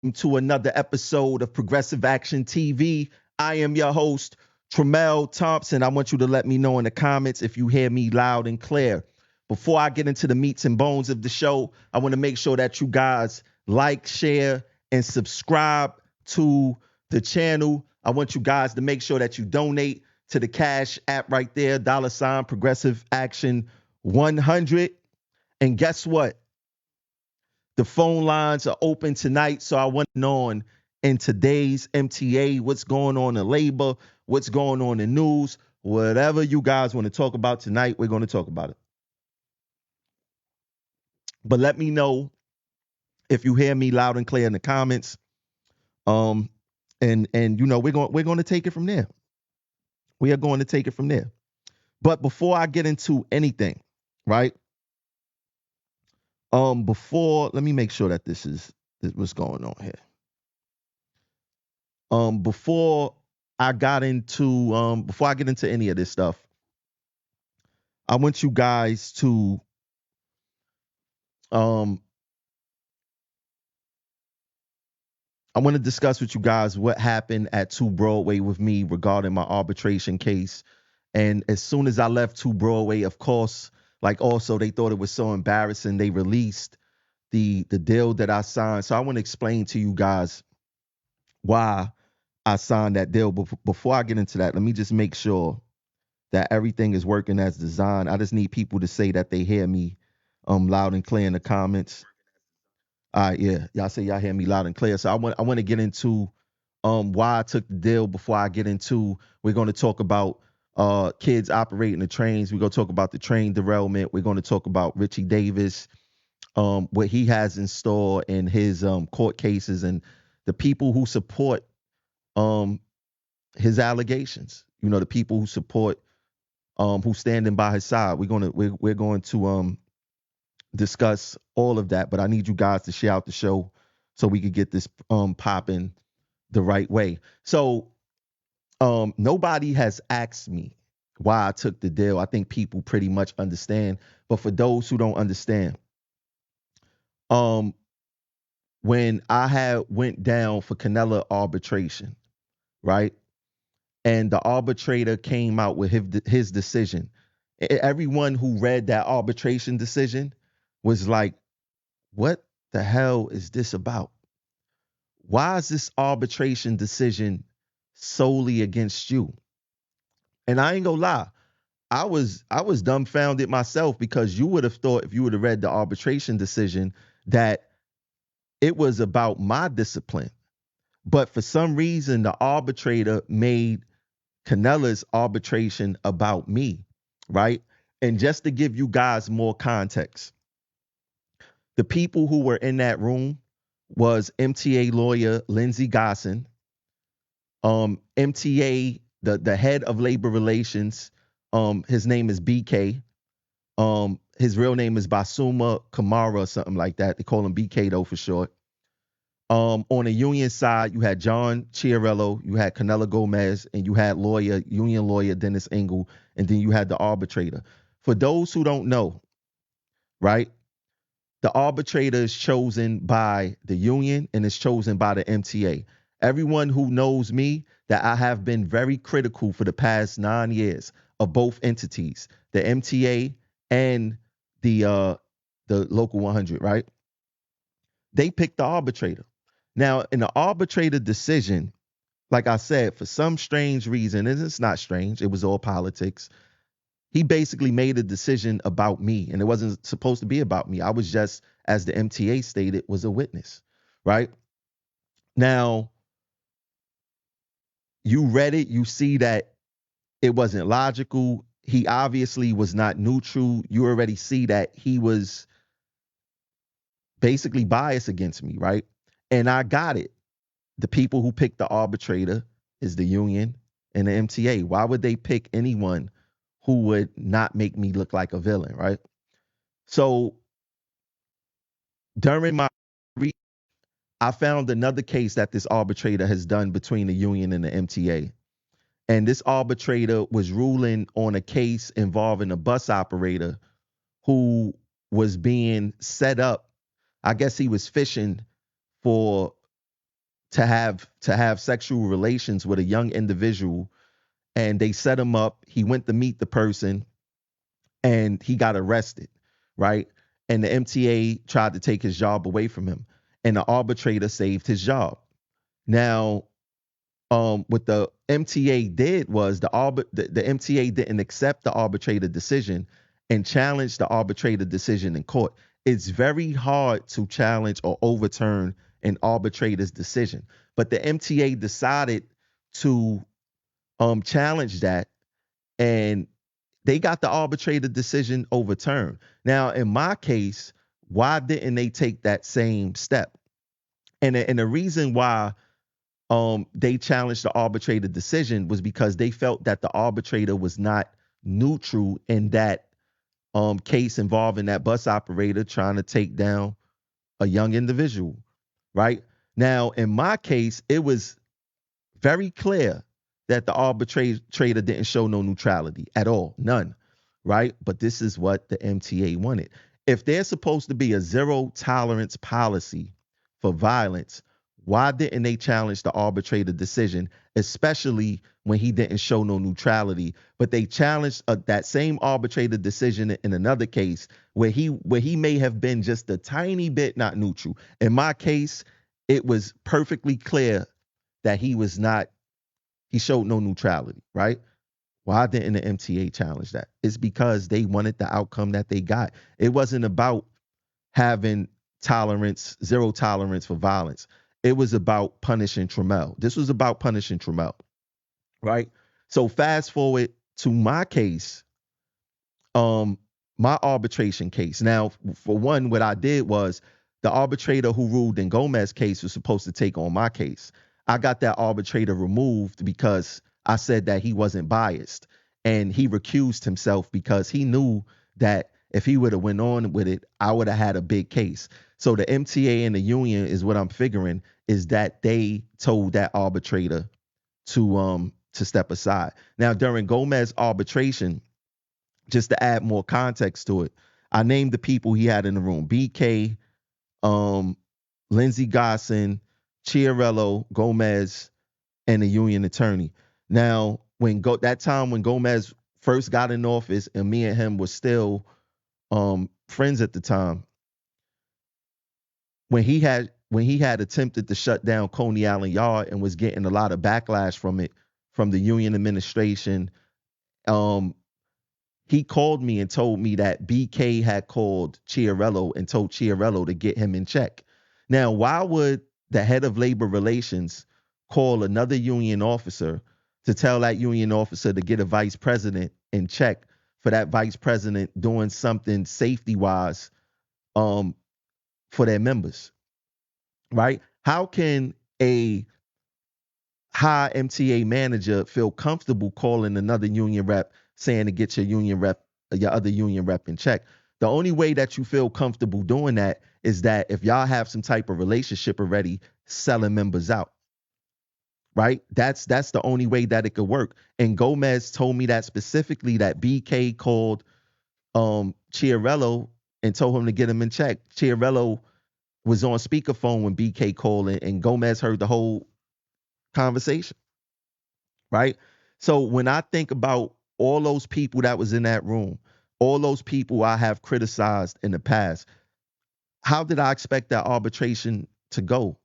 To another episode of Progressive Action TV. I am your host, Tremel Thompson. I want you to let me know in the comments if you hear me loud and clear. Before I get into the meats and bones of the show, I want to make sure that you guys like, share, and subscribe to the channel. I want you guys to make sure that you donate to the Cash app right there, $ Progressive Action 100. And guess what? The phone lines are open tonight, so I want to know in today's MTA what's going on in labor, what's going on in news, whatever you guys want to talk about tonight, we're going to talk about it. But let me know if you hear me loud and clear in the comments. Um, and you know we're going to take it from there. We are going to take it from there. But before I get into anything, right? Before let me make sure that this is what's going on here. Before I got into before I get into any of this stuff, I want you guys to um I want to discuss with you guys what happened at 2 Broadway with me regarding my arbitration case. And as soon as I left 2 Broadway, of course, like also they thought it was so embarrassing. They released the deal that I signed. So I want to explain to you guys why I signed that deal. But before I get into that, let me just make sure that everything is working as designed. I just need people to say that they hear me loud and clear in the comments. All right, yeah. Y'all say y'all hear me loud and clear. So I want to get into why I took the deal before I get into we're going to talk about kids operating the trains. We're going to talk about the train derailment. We're going to talk about Richie Davis, what he has in store in his court cases and the people who support um his allegations. You know, the people who support who's standing by his side. We're going to discuss all of that, but I need you guys to share out the show so we could get this popping the right way. So nobody has asked me why I took the deal. I think people pretty much understand, but for those who don't understand, um when I had went down for Canella arbitration, right? And the arbitrator came out with his decision. Everyone who read that arbitration decision was like, what the hell is this about? Why is this arbitration decision solely against you? And I ain't gonna lie, I was dumbfounded myself because you would have thought if you would have read the arbitration decision that it was about my discipline. But for some reason, the arbitrator made Canella's arbitration about me, right? And just to give you guys more context, the people who were in that room was MTA lawyer Lindsey Gosson, MTA, the head of labor relations, his name is BK. His real name is Basuma Kamara or something like that. They call him BK though for short. On the union side, you had John Chiarello, you had Canela Gomez, and you had union lawyer Dennis Engel, and then you had the arbitrator. For those who don't know, right, the arbitrator is chosen by the union and is chosen by the MTA. Everyone who knows me, that I have been very critical for the past 9 years of both entities, the MTA and the local 100, right? They picked the arbitrator. Now, in the arbitrator decision, like I said, for some strange reason, and it's not strange, it was all politics. He basically made a decision about me, and it wasn't supposed to be about me. I was just, as the MTA stated, was a witness, right? Now, you read it, you see that it wasn't logical. He obviously was not neutral. You already see that he was basically biased against me, right? And I got it. The people who picked the arbitrator is the union and the MTA. Why would they pick anyone who would not make me look like a villain, right? So during my I found another case that this arbitrator has done between the union and the MTA. And this arbitrator was ruling on a case involving a bus operator who was being set up. I guess he was fishing for to have sexual relations with a young individual, and they set him up. He went to meet the person and he got arrested, right? And the MTA tried to take his job away from him, and the arbitrator saved his job. Now, what the MTA did was the MTA didn't accept the arbitrator decision and challenged the arbitrator decision in court. It's very hard to challenge or overturn an arbitrator's decision, but the MTA decided to challenge that, and they got the arbitrator decision overturned. Now, in my case, why didn't they take that same step? And the reason why they challenged the arbitrator decision was because they felt that the arbitrator was not neutral in that case involving that bus operator trying to take down a young individual, right? Now, in my case, it was very clear that the arbitrator didn't show no neutrality at all, none, right? But this is what the MTA wanted. If there's supposed to be a zero tolerance policy for violence, why didn't they challenge the arbitrator decision, especially when he didn't show no neutrality? But they challenged that same arbitrator decision in another case where he may have been just a tiny bit not neutral. In my case, it was perfectly clear that he showed no neutrality, right? Why didn't the MTA challenge that? It's because they wanted the outcome that they got. It wasn't about having zero tolerance for violence. It was about punishing Trammell. This was about punishing Trammell, right? So fast forward to my case, my arbitration case. Now, for one, what I did was the arbitrator who ruled in Gomez's case was supposed to take on my case. I got that arbitrator removed because I said that he wasn't biased, and he recused himself because he knew that if he would have went on with it, I would have had a big case. So the MTA and the union is what I'm figuring is that they told that arbitrator to step aside. Now, during Gomez's arbitration, just to add more context to it, I named the people he had in the room: BK, Lindsey Gosson, Chiarello, Gomez, and the union attorney. Now, that time when Gomez first got in office, and me and him were still friends at the time, when he had attempted to shut down Coney Island Yard and was getting a lot of backlash from it, from the union administration, he called me and told me that BK had called Chiarello and told Chiarello to get him in check. Now, why would the head of labor relations call another union officer to tell that union officer to get a vice president in check for that vice president doing something safety-wise for their members, right? How can a high MTA manager feel comfortable calling another union rep saying to get your other union rep in check? The only way that you feel comfortable doing that is that if y'all have some type of relationship already, selling members out, right? That's the only way that it could work. And Gomez told me that specifically, that BK called Chiarello and told him to get him in check. Chiarello was on speakerphone when BK called, and Gomez heard the whole conversation, right? So when I think about all those people that was in that room, all those people I have criticized in the past, how did I expect that arbitration to go,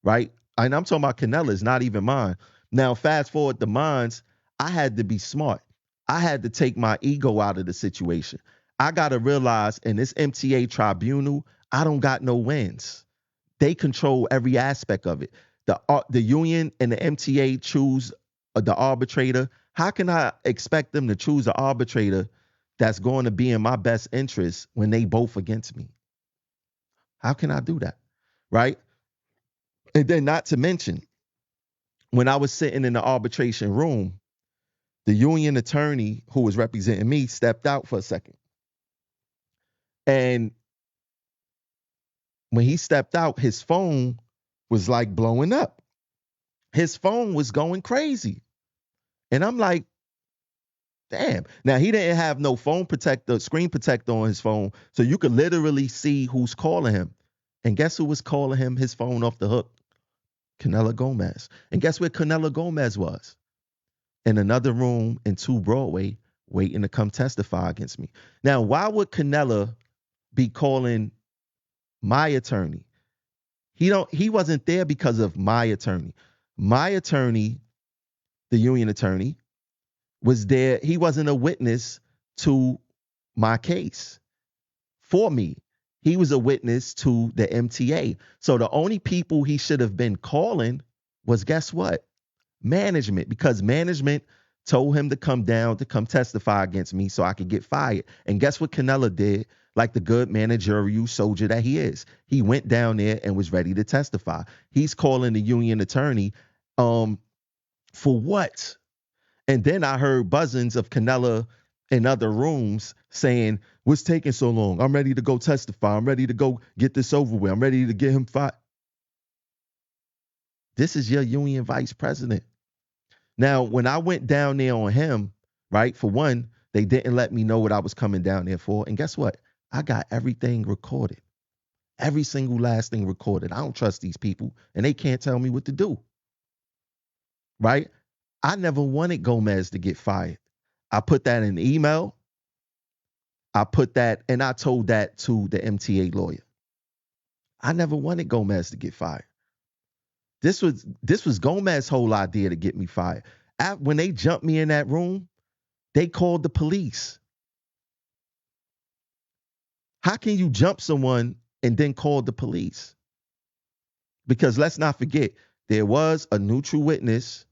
right? And I'm talking about Canella's, not even mine. Now, fast forward to mine's, I had to be smart. I had to take my ego out of the situation. I got to realize in this MTA tribunal, I don't got no wins. They control every aspect of it. The union and the MTA choose the arbitrator. How can I expect them to choose an arbitrator that's going to be in my best interest when they both against me? How can I do that, right? And then not to mention, when I was sitting in the arbitration room, the union attorney who was representing me stepped out for a second. And when he stepped out, his phone was like blowing up. His phone was going crazy. And I'm like, damn. Now, he didn't have no screen protector on his phone, so you could literally see who's calling him. And guess who was calling him his phone off the hook? Canelo Gomez. And guess where Canelo Gomez was? In another room in 2 Broadway, waiting to come testify against me. Now, why would Canelo be calling my attorney? He wasn't there because of my attorney. My attorney, the union attorney, was there. He wasn't a witness to my case for me. He was a witness to the MTA. So the only people he should have been calling was, guess what? Management, because management told him to come down to come testify against me so I could get fired. And guess what Canelo did? Like the good managerial soldier that he is, he went down there and was ready to testify. He's calling the union attorney for what? And then I heard buzzings of Canelo in other rooms saying, what's taking so long? I'm ready to go testify. I'm ready to go get this over with. I'm ready to get him fired. This is your union vice president. Now, when I went down there on him, right, for one, they didn't let me know what I was coming down there for. And guess what? I got everything recorded. Every single last thing recorded. I don't trust these people, and they can't tell me what to do. Right? I never wanted Gomez to get fired. I put that in an email. I put that, and I told that to the MTA lawyer. I never wanted Gomez to get fired. This was Gomez's whole idea to get me fired. When they jumped me in that room, they called the police. How can you jump someone and then call the police? Because let's not forget, there was a neutral witness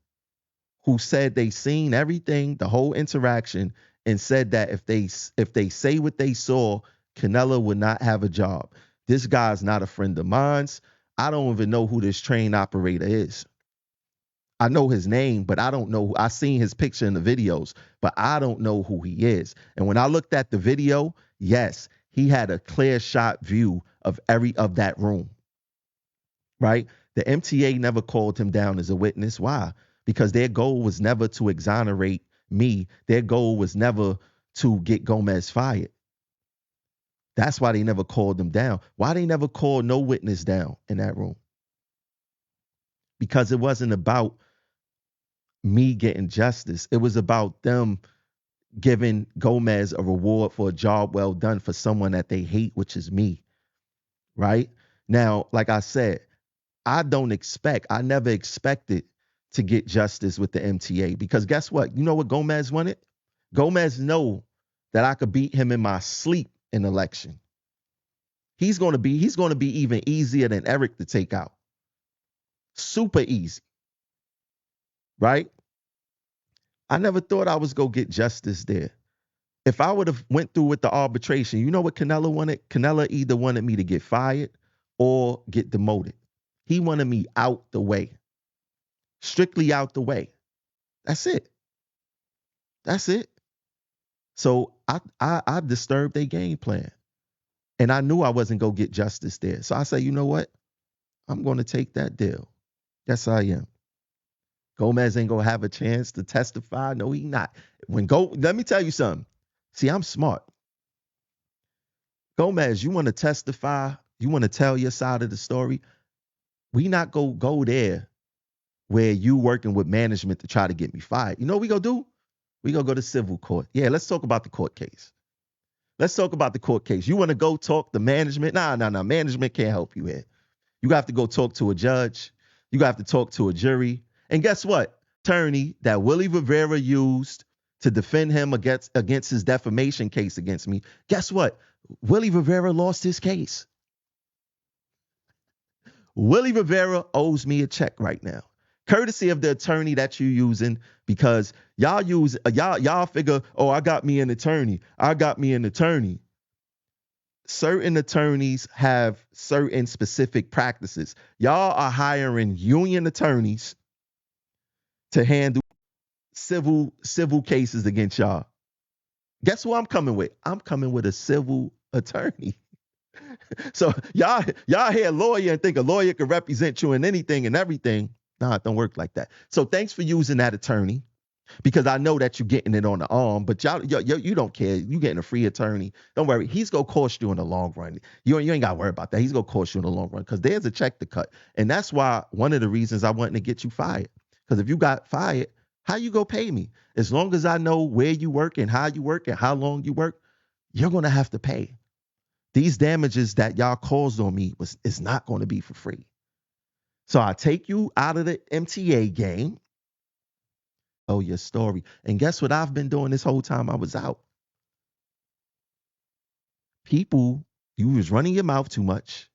who said they seen everything, the whole interaction, and said that if they say what they saw, Canelo would not have a job. This guy's not a friend of mine's. I don't even know who this train operator is. I know his name, but I don't know. I seen his picture in the videos, but I don't know who he is. And when I looked at the video, yes, he had a clear shot view of that room. Right? The MTA never called him down as a witness. Why? Because their goal was never to exonerate me. Their goal was never to get Gomez fired. That's why they never called him down. Why they never called no witness down in that room? Because it wasn't about me getting justice. It was about them giving Gomez a reward for a job well done for someone that they hate, which is me. Right? Now, like I said, I never expected to get justice with the MTA, because guess what? You know what Gomez wanted? Gomez know that I could beat him in my sleep in election. He's going to be even easier than Eric to take out. Super easy. Right? I never thought I was going to get justice there. If I would have went through with the arbitration, you know what Canelo wanted? Canelo either wanted me to get fired or get demoted. He wanted me out the way. Strictly out the way. That's it. That's it. So I disturbed their game plan. And I knew I wasn't going to get justice there. So I said, you know what? I'm going to take that deal. Yes, I am. Gomez ain't going to have a chance to testify. No, he not. Let me tell you something. See, I'm smart. Gomez, you want to testify? You want to tell your side of the story? We not go there where you working with management to try to get me fired. You know what we gonna do? We gonna go to civil court. Yeah, let's talk about the court case. Let's talk about the court case. You want to go talk to management? Nah. Management can't help you here. You have to go talk to a judge. You have to talk to a jury. And guess what? Attorney that Willie Rivera used to defend him against his defamation case against me. Guess what? Willie Rivera lost his case. Willie Rivera owes me a check right now, courtesy of the attorney that you're using, because y'all figure, oh, I got me an attorney. Certain attorneys have certain specific practices. Y'all are hiring union attorneys to handle civil cases against y'all. Guess who I'm coming with? I'm coming with a civil attorney. So y'all hear a lawyer and think a lawyer can represent you in anything and everything. Nah, it don't work like that. So thanks for using that attorney. because I know that you're getting it on the arm, but you don't care. You getting a free attorney. Don't worry. He's going to cost you in the long run. You ain't got to worry about that. He's going to cost you in the long run because there's a check to cut. And that's why one of the reasons I wanted to get you fired. Because if you got fired, how you going to pay me? As long as I know where you work and how you work and how long you work, you're going to have to pay. These damages that y'all caused on me is not going to be for free. So I take you out of the MTA game. Oh, your story. And guess what I've been doing this whole time I was out? People, you was running your mouth too much,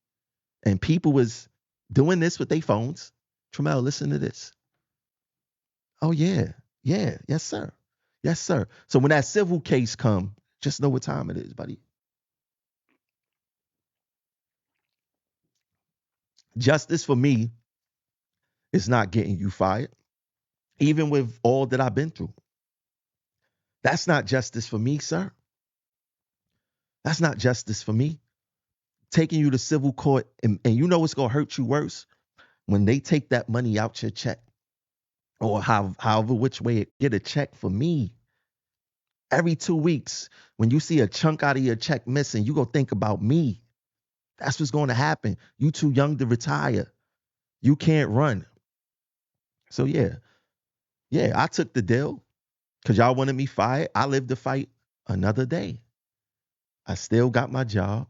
and people was doing this with their phones. Tramel, listen to this. Oh, yeah. Yeah. Yes, sir. Yes, sir. So when that civil case come, just know what time it is, buddy. Justice for me is not getting you fired, even with all that I've been through. That's not justice for me, sir. That's not justice for me. Taking you to civil court, and you know what's going to hurt you worse? When they take that money out your check, or however which way it get a check for me. Every 2 weeks, when you see a chunk out of your check missing, you go think about me. That's what's going to happen. You too young to retire. You can't run. So yeah, I took the deal because y'all wanted me fired. I lived to fight another day. I still got my job.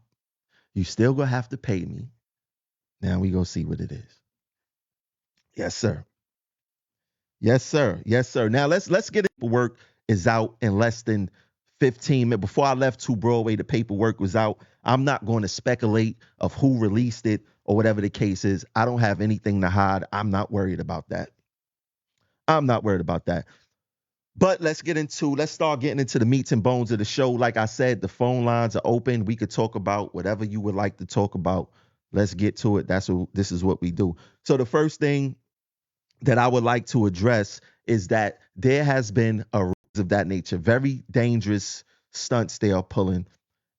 You still gonna have to pay me. Now we gonna see what it is. Yes, sir. Yes, sir. Yes, sir. Now let's get it. Paperwork is out in less than 15 minutes. Before I left 2 Broadway, the paperwork was out. I'm not going to speculate of who released it or whatever the case is. I don't have anything to hide. I'm not worried about that. I'm not worried about that. But let's start getting into the meats and bones of the show. Like I said, the phone lines are open. We could talk about whatever you would like to talk about. Let's get to it. This is what we do. So the first thing that I would like to address is that there has been a rise of that nature, very dangerous stunts they are pulling.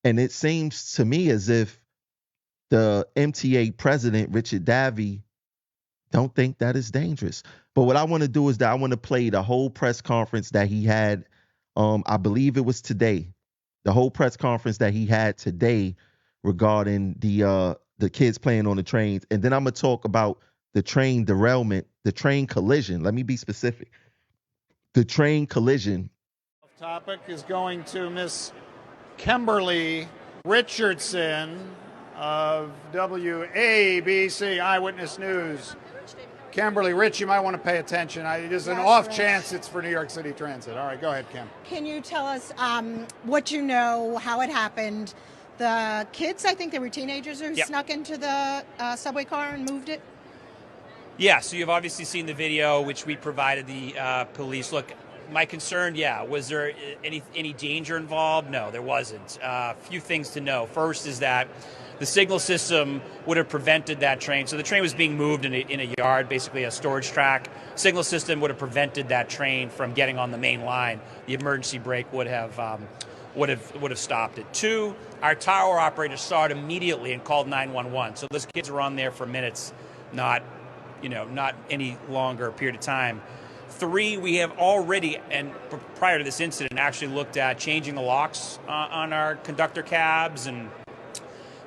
And it seems to me as if the MTA president, Richard Davey, don't think that is dangerous. But what I want to do is that I want to play the whole press conference that he had. I believe it was today. The whole press conference that he had today regarding the kids playing on the trains. And then I'm going to talk about the train derailment, the train collision. Let me be specific. The train collision. Topic is going to Miss Kimberly Richardson of WABC Eyewitness News. Kimberly, Rich, you might want to pay attention. There's an off chance it's for New York City Transit. All right, go ahead, Kim. Can you tell us what you know, how it happened? The kids, I think they were teenagers who snuck into the subway car and moved it? Yeah, so you've obviously seen the video, which we provided the police. Look, my concern, was there any danger involved? No, there wasn't. A few things to know. First is that the signal system would have prevented that train. So the train was being moved in a yard, basically a storage track. Signal system would have prevented that train from getting on the main line. The emergency brake would have stopped it. 2, our tower operator saw it immediately and called 911. So those kids were on there for minutes, not any longer period of time. 3, we have already, and prior to this incident, actually looked at changing the locks on our conductor cabs and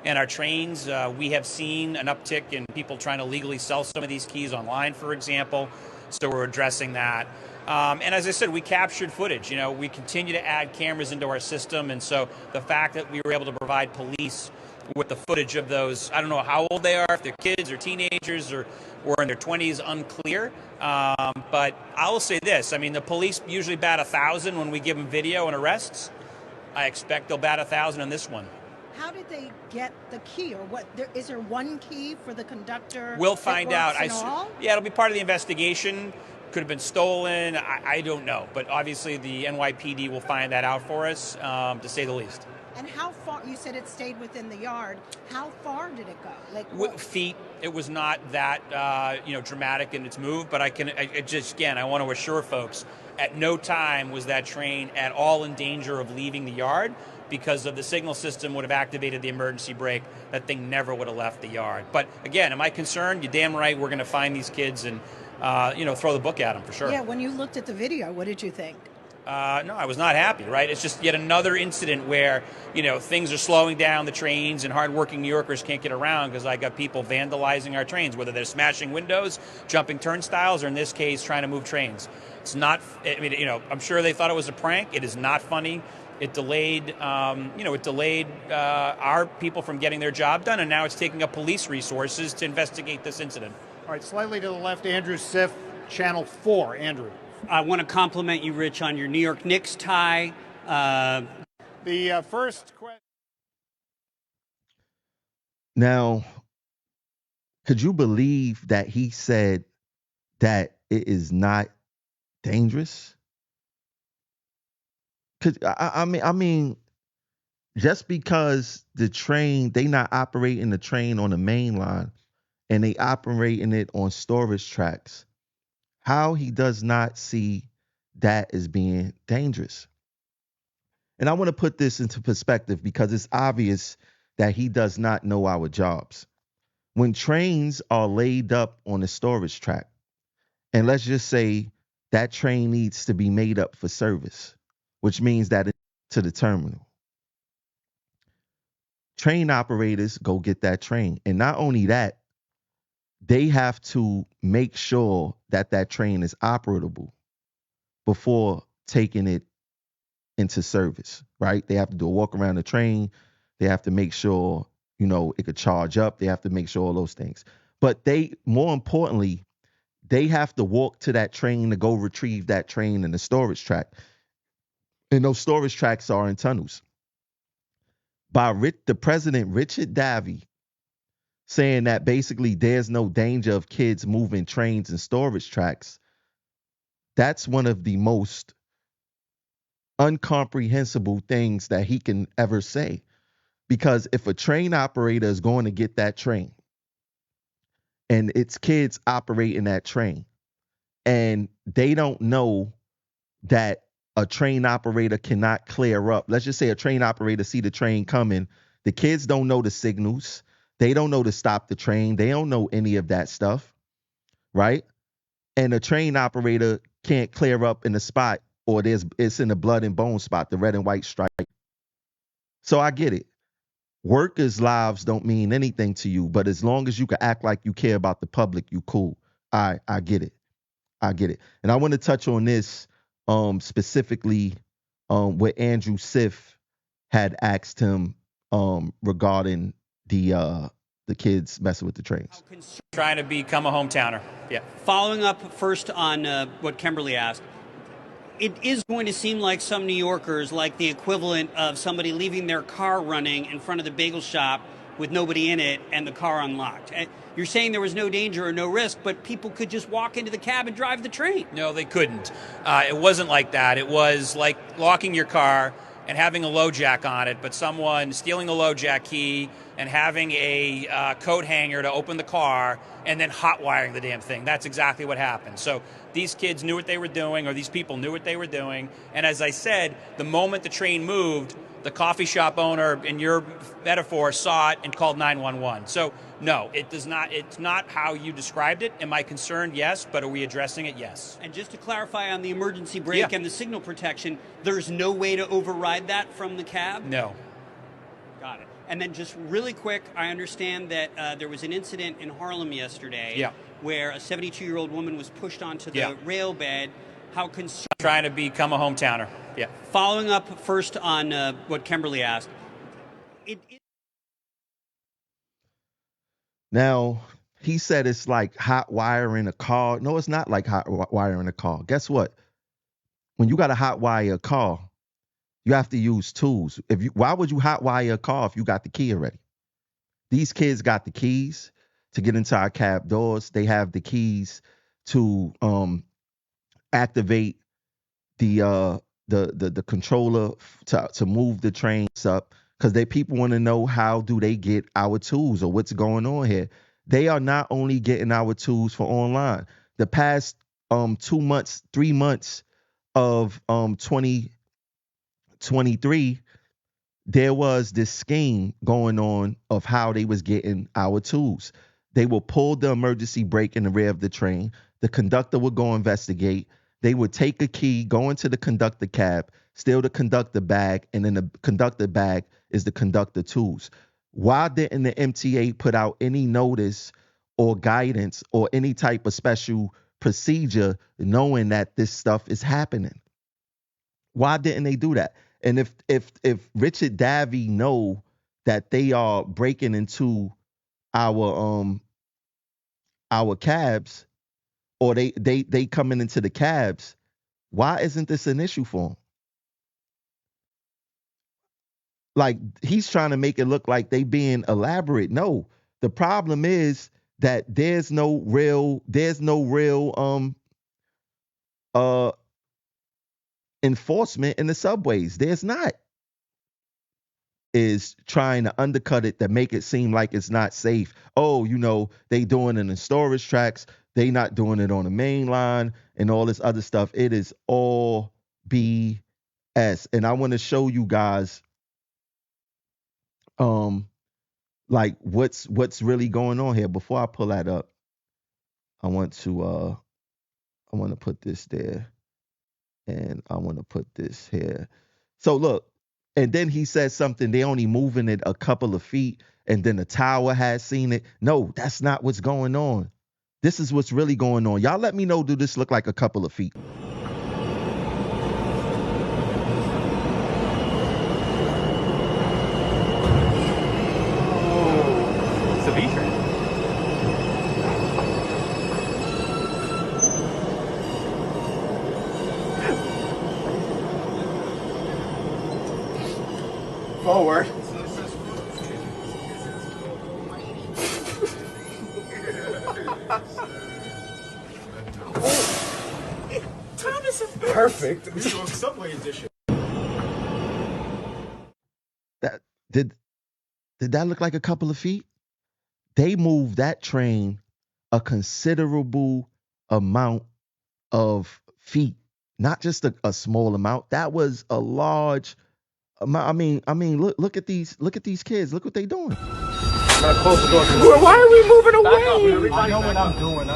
our trains. We have seen an uptick in people trying to legally sell some of these keys online, for example. So we're addressing that. And as I said, we captured footage. We continue to add cameras into our system. And so the fact that we were able to provide police with the footage of those, I don't know how old they are, if they're kids or teenagers or in their 20s, unclear. But I will say this. I mean, the police usually bat 1,000 when we give them video and arrests. I expect they'll bat 1,000 on this one. How did they get the key, or what? Is there one key for the conductor? We'll find out. Yeah, it'll be part of the investigation. Could have been stolen. I don't know. But obviously the NYPD will find that out for us, to say the least. And how far, you said it stayed within the yard. How far did it go? Like feet. It was not that dramatic in its move, but I want to assure folks, at no time was that train at all in danger of leaving the yard, because of the signal system would have activated the emergency brake. That thing never would have left the yard. But again, am I concerned? You're damn right. We're going to find these kids and throw the book at them for sure. Yeah, when you looked at the video, what did you think? No, I was not happy, right? It's just yet another incident where, things are slowing down the trains and hardworking New Yorkers can't get around because I got people vandalizing our trains, whether they're smashing windows, jumping turnstiles, or in this case, trying to move trains. It's not, I'm sure they thought it was a prank. It is not funny. It delayed, our people from getting their job done, and now it's taking up police resources to investigate this incident. All right, slightly to the left, Andrew Siff, Channel 4. Andrew. I want to compliment you, Rich, on your New York Knicks tie. The first question. Now, could you believe that he said that it is not dangerous? I mean, just because the train, they not operating the train on the main line and they operating it on storage tracks, how he does not see that as being dangerous. And I want to put this into perspective because it's obvious that he does not know our jobs. When trains are laid up on a storage track, and let's just say that train needs to be made up for service, which means that it's to the terminal. Train operators go get that train. And not only that, they have to make sure that that train is operable before taking it into service, right? They have to do a walk around the train. They have to make sure, it could charge up. They have to make sure all those things. But more importantly, they have to walk to that train to go retrieve that train in the storage track. And those storage tracks are in tunnels. By the president, Richard Davey, saying that basically there's no danger of kids moving trains and storage tracks, that's one of the most incomprehensible things that he can ever say. Because if a train operator is going to get that train and it's kids operating that train and they don't know that a train operator cannot clear up. Let's just say a train operator see the train coming. The kids don't know the signals. They don't know to stop the train. They don't know any of that stuff, right? And a train operator can't clear up in the spot, or it's in the blood and bone spot, the red and white stripe. So I get it. Workers' lives don't mean anything to you, but as long as you can act like you care about the public, you cool. I get it. I get it. And I want to touch on this specifically what Andrew Siff had asked him regarding the kids messing with the trains. Trying to become a hometowner. Yeah. Following up first on what Kimberly asked, it is going to seem like some New Yorkers like the equivalent of somebody leaving their car running in front of the bagel shop with nobody in it and the car unlocked. And you're saying there was no danger or no risk, but people could just walk into the cab and drive the train. No, they couldn't. It wasn't like that. It was like locking your car and having a low jack on it, but someone stealing the low jack key and having a coat hanger to open the car and then hot wiring the damn thing. That's exactly what happened. So these kids knew what they were doing, or these people knew what they were doing. And as I said, the moment the train moved, the coffee shop owner, in your metaphor, saw it and called 911. So no, it does not. It's not how you described it. Am I concerned? Yes. But are we addressing it? Yes. And just to clarify on the emergency brake and the signal protection, there's no way to override that from the cab? No. Got it. And then just really quick, I understand that there was an incident in Harlem yesterday where a 72-year-old woman was pushed onto the rail bed. How concerned? Trying to become a hometowner. Yeah. Following up first on what Kimberly asked. Now, he said it's like hot wiring a car. No, it's not like hot wiring a car. Guess what? When you got to hot wire a car, you have to use tools. Why would you hot wire a car if you got the key already? These kids got the keys to get into our cab doors. They have the keys to activate the controller to move the trains up. because people want to know how do they get our tools or what's going on here. They are not only getting our tools for online. The past 2 months, 3 months of 2023, there was this scheme going on of how they was getting our tools. They will pull the emergency brake in the rear of the train. The conductor would go investigate. They would take a key, go into the conductor cab, steal the conductor bag, and in the conductor bag is the conductor tools. Why didn't the MTA put out any notice or guidance or any type of special procedure knowing that this stuff is happening? Why didn't they do that? And if Richard Davey know that they are breaking into our cabs, or they coming into the cabs, why isn't this an issue for him? Like, he's trying to make it look like they being elaborate. No, the problem is that there's no real enforcement in the subways. There's not. Is trying to undercut it to make it seem like it's not safe. Oh, they doing it in storage tracks. They not doing it on the main line and all this other stuff. It is all BS. And I want to show you guys like what's really going on here. Before I pull that up, I want to put this there, and I want to put this here. So look, and then he says something, they only moving it a couple of feet, and then the tower has seen it. No, that's not what's going on. This is what's really going on. Y'all let me know, do this look like a couple of feet? It's a V train. Forward. Perfect. Subway edition. That did that look like a couple of feet? They moved that train a considerable amount of feet, not just a small amount. That was a large amount. I mean, look at these kids. Look what they doing. Close the door. Why are we moving away? I know what I'm doing.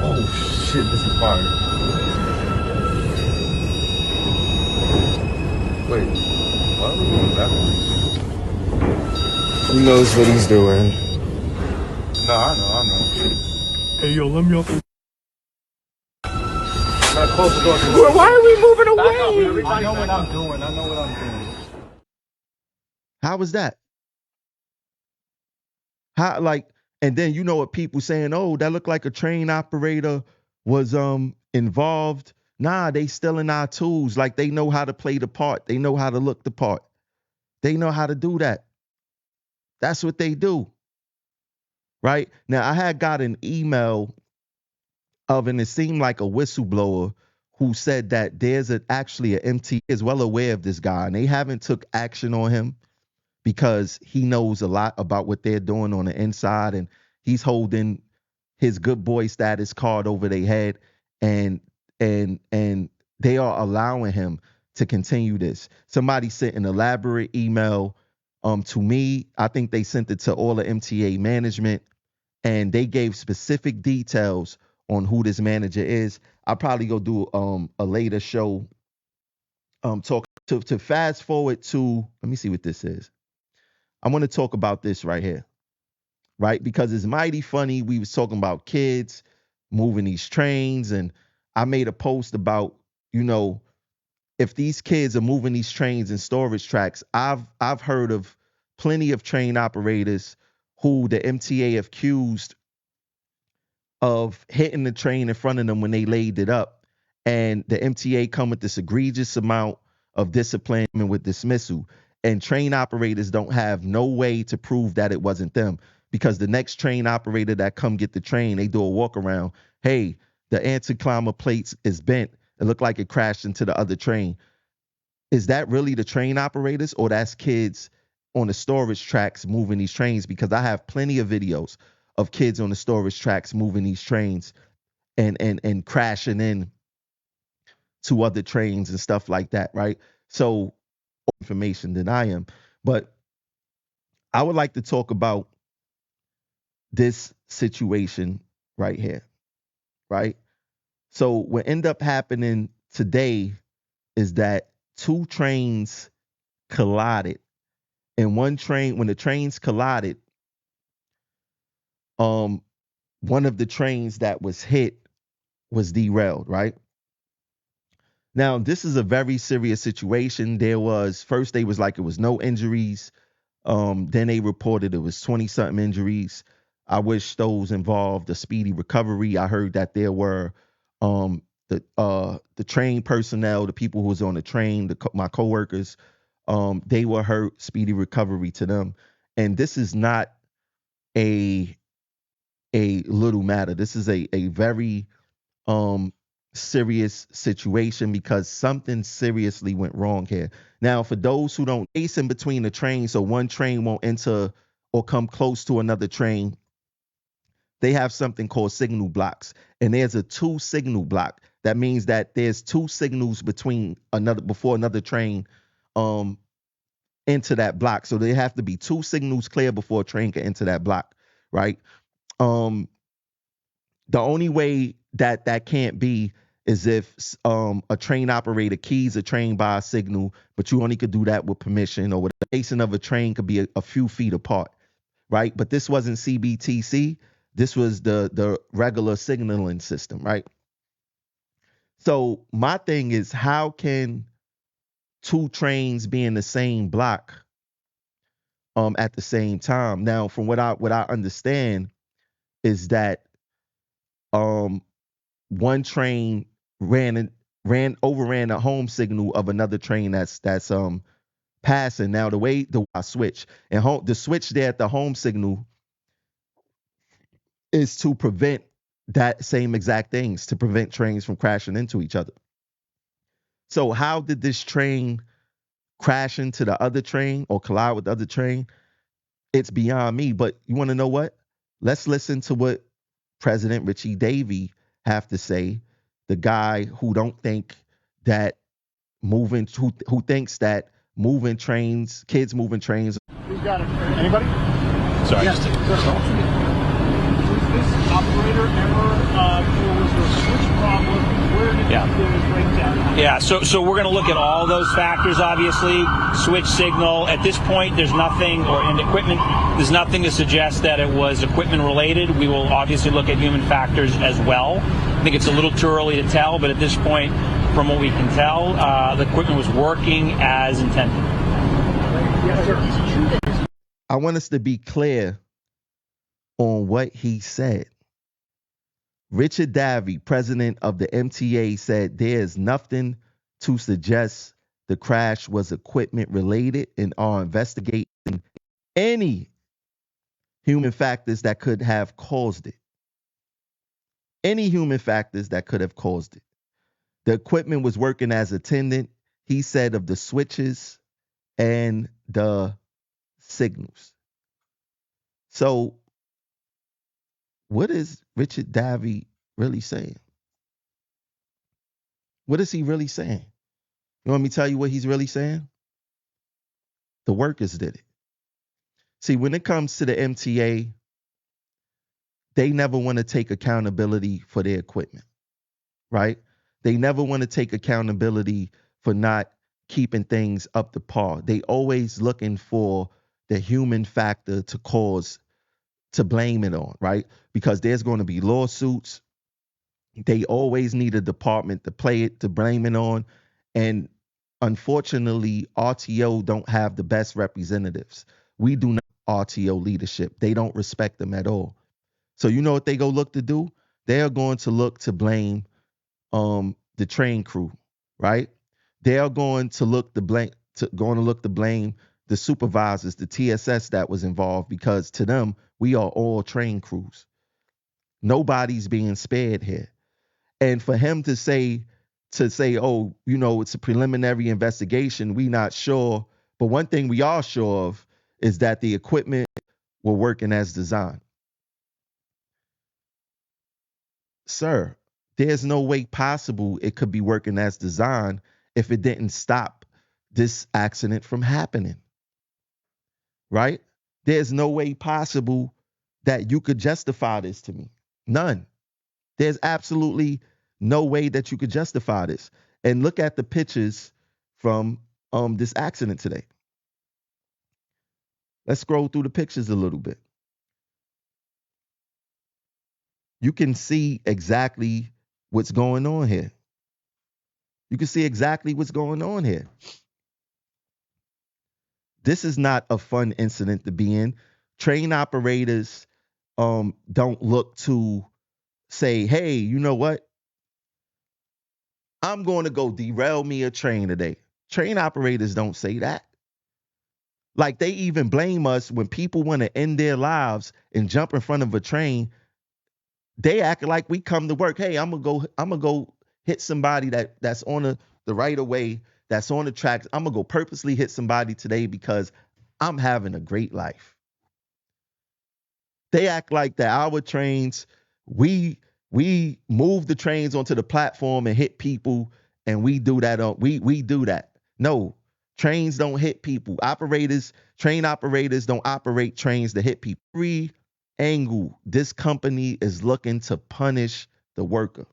Oh shit, this is fire. Wait, why are we moving backwards? He knows what he's doing. No, I know. Hey, yo, let me off. Close the door. Why are we moving away? I know what I'm doing. How was that? How, like, and then what people saying, oh, that looked like a train operator was involved. Nah, they stealing our tools. Like, they know how to play the part. They know how to look the part. They know how to do that. That's what they do. Right? Now, I had got an email and it seemed like a whistleblower who said that there's actually an MTA is well aware of this guy, and they haven't took action on him because he knows a lot about what they're doing on the inside, and he's holding his good boy status card over their head, and they are allowing him to continue this. Somebody sent an elaborate email to me. I think they sent it to all the MTA management, and they gave specific details on who this manager is. I'll probably go do a later show talk to fast forward to, let me see what this is. I want to talk about this right here, right? Because it's mighty funny. We was talking about kids moving these trains, and I made a post about, if these kids are moving these trains in storage tracks, I've heard of plenty of train operators who the MTA accused of hitting the train in front of them when they laid it up, and the MTA come with this egregious amount of discipline and with dismissal, and train operators don't have no way to prove that it wasn't them, because the next train operator that come get the train, they do a walk around. Hey, the anti-climber plates is bent. It looked like it crashed into the other train. Is that really the train operators, or that's kids on the storage tracks moving these trains? Because I have plenty of videos of kids on the storage tracks moving these trains and crashing in to other trains and stuff like that, right? So information than I am. But I would like to talk about this situation right here, right? So what ended up happening today is that two trains collided. And one train, when the trains collided, one of the trains that was hit was derailed, right? Now, this is a very serious situation. There was, first they was like it was no injuries. Then they reported it was 20-something injuries. I wish those involved a speedy recovery. I heard that there were the train personnel, the people who was on the train, my coworkers, they were hurt. Speedy recovery to them. And this is not a little matter. This is a very serious situation because something seriously went wrong here. Now, for those who don't race in between the trains, so one train won't enter or come close to another train, they have something called signal blocks. And there's a 2 signal block. That means that there's 2 signals before another train enter that block. So there have to be 2 signals clear before a train can enter that block, right? The only way that can't be is if a train operator keys a train by a signal, but you only could do that with permission, or the station of a train could be a few feet apart, right? But this wasn't CBTC. This was the regular signaling system, right? So my thing is, how can 2 trains be in the same block at the same time? Now, from what I understand is that one train overran the home signal of another train that's passing. Now the way I switch and the switch there at the home signal is to prevent that same exact things, to prevent trains from crashing into each other. So how did this train crash into the other train or collide with the other train? It's beyond me. But you want to know what? Let's listen to what President Richie Davey have to say, the guy who thinks that moving trains, kids moving trains. Who's got it? Anybody? Sorry. Yes. Was this operator ever, was there a switch problem? Where did the breakdown? Yeah, so we're going to look at all those factors, obviously. Switch signal. At this point, there's nothing, there's nothing to suggest that it was equipment related. We will obviously look at human factors as well. I think it's a little too early to tell, but at this point, from what we can tell, the equipment was working as intended. Yes, sir. I want us to be clear on what he said. Richard Davey, president of the MTA, said there is nothing to suggest the crash was equipment related and are investigating any human factors that could have caused it. Any human factors that could have caused it. The equipment was working as intended, he said, of the switches and the signals. So what is Richard Davey really saying? What is he really saying? You want me to tell you what he's really saying? The workers did it. See, when it comes to the MTA, they never want to take accountability for their equipment, right? They never want to take accountability for not keeping things up to par. They always looking for the human factor to blame it on, right? Because there's going to be lawsuits. They always need a department to blame it on. And unfortunately, RTO don't have the best representatives. We do not have RTO leadership. They don't respect them at all. So you know what they go look to do? They are going to look to blame the train crew, right? They are going to look to blame the supervisors, the TSS that was involved, because to them, we are all train crews. Nobody's being spared here. And for him to say to say, oh, it's a preliminary investigation. We not sure. But one thing we are sure of is that the equipment were working as designed. Sir, there's no way possible it could be working as designed if it didn't stop this accident from happening, right? There's no way possible that you could justify this to me. None. There's absolutely no way that you could justify this. And look at the pictures from this accident today. Let's scroll through the pictures a little bit. You can see exactly what's going on here. You can see exactly what's going on here. This is not a fun incident to be in. Train operators don't look to say, hey, you know what? I'm going to go derail me a train today. Train operators don't say that. Like, they even blame us when people want to end their lives and jump in front of a train. They act like we come to work. Hey, I'm gonna go hit somebody that's on the right of way, that's on the tracks. I'm gonna go purposely hit somebody today because I'm having a great life. They act like that our trains, we move the trains onto the platform and hit people, and we do that we do that. No, trains don't hit people. Train operators don't operate trains to hit people. Every angle, this company is looking to punish the worker.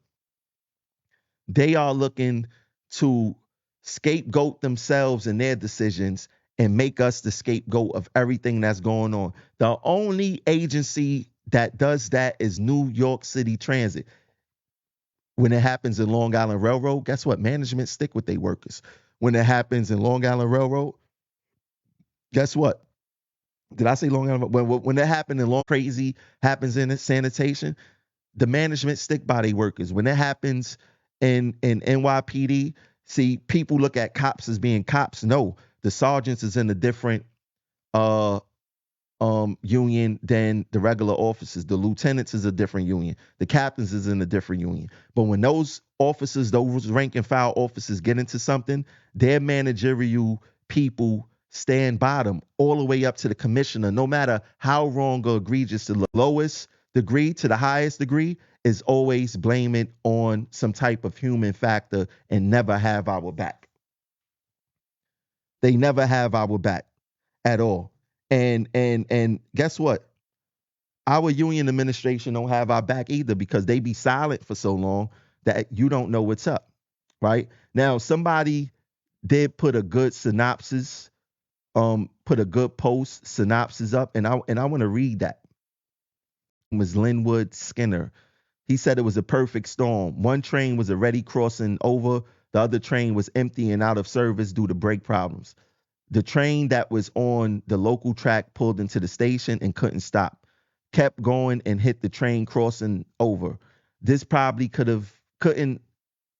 They are looking to scapegoat themselves and their decisions and make us the scapegoat of everything that's going on. The only agency that does that is New York City Transit. When it happens in Long Island Railroad, guess what? Management stick with their workers. When it happens in Long Island Railroad, guess what? Did I say Long Island? When that happened in Long Crazy happens in sanitation, the management stick by their workers. When it happens in NYPD, see, people look at cops as being cops. No, the sergeants is in a different union than the regular officers. The lieutenants is a different union. The captains is in a different union. But when those officers, those rank and file officers get into something, their managerial people stand by them all the way up to the commissioner, no matter how wrong or egregious. The lowest degree to the highest degree is always blame it on some type of human factor and never have our back. They never have our back at all. And guess what? Our union administration don't have our back either, because they be silent for so long that you don't know what's up, right? Now, somebody did put a good synopsis, put a good post synopsis up, and I want to read that. It was Linwood Skinner. He said it was a perfect storm. One train was already crossing over. The other train was empty and out of service due to brake problems. The train that was on the local track pulled into the station and couldn't stop. Kept going and hit the train crossing over. This probably couldn't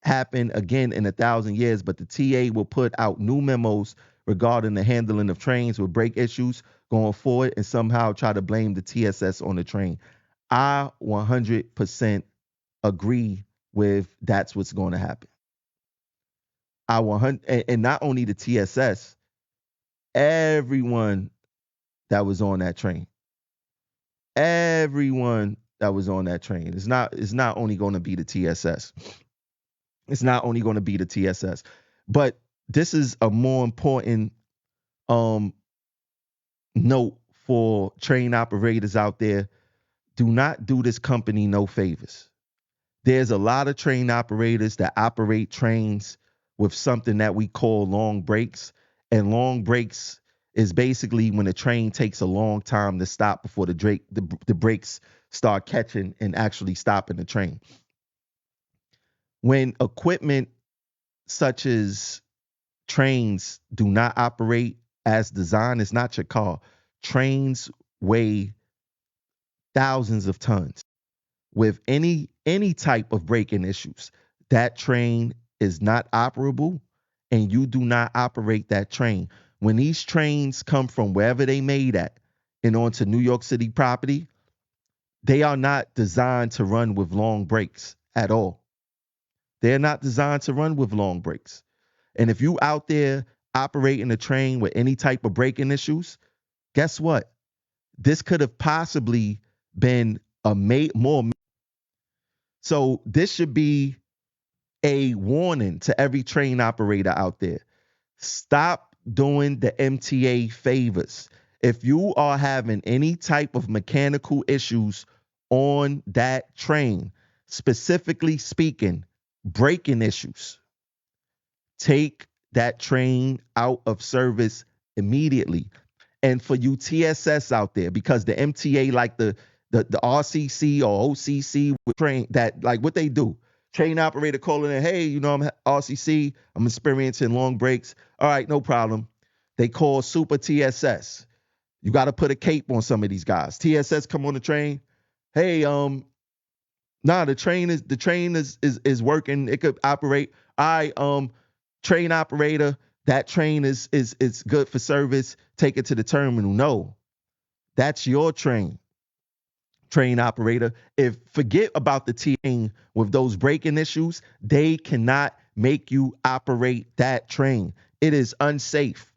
happen again in 1,000 years, but the TA will put out new memos regarding the handling of trains with brake issues going forward and somehow try to blame the TSS on the train. I 100% agree with that's what's going to happen. I 100, and not only the TSS, everyone that was on that train. Everyone that was on that train. It's not only going to be the TSS. It's not only going to be the TSS. But this is a more important note for train operators out there. Do not do this company no favors. There's a lot of train operators that operate trains with something that we call long breaks. And long breaks is basically when a train takes a long time to stop before the brakes start catching and actually stopping the train. When equipment such as trains do not operate as designed, it's not your car. Trains weigh thousands of tons. With any type of braking issues, that train is not operable, and you do not operate that train. When these trains come from wherever they made at and onto New York City property, they are not designed to run with long brakes at all. They're not designed to run with long brakes. And if you out there operating a train with any type of braking issues, guess what? This could have possibly been a more. So this should be a warning to every train operator out there. Stop doing the MTA favors. If you are having any type of mechanical issues on that train, specifically speaking, braking issues, take that train out of service immediately. And for you TSS out there, because the MTA, like the RCC or OCC with train, that like what they do, train operator calling in, hey, you know, I'm RCC, I'm experiencing long breaks. All right, no problem. They call Super TSS. You got to put a cape on some of these guys. TSS come on the train. Hey, the train is working. It could operate. All right, train operator, that train is good for service. Take it to the terminal. No, that's your train operator. If forget about the train with those braking issues, they cannot make you operate that train. It is unsafe,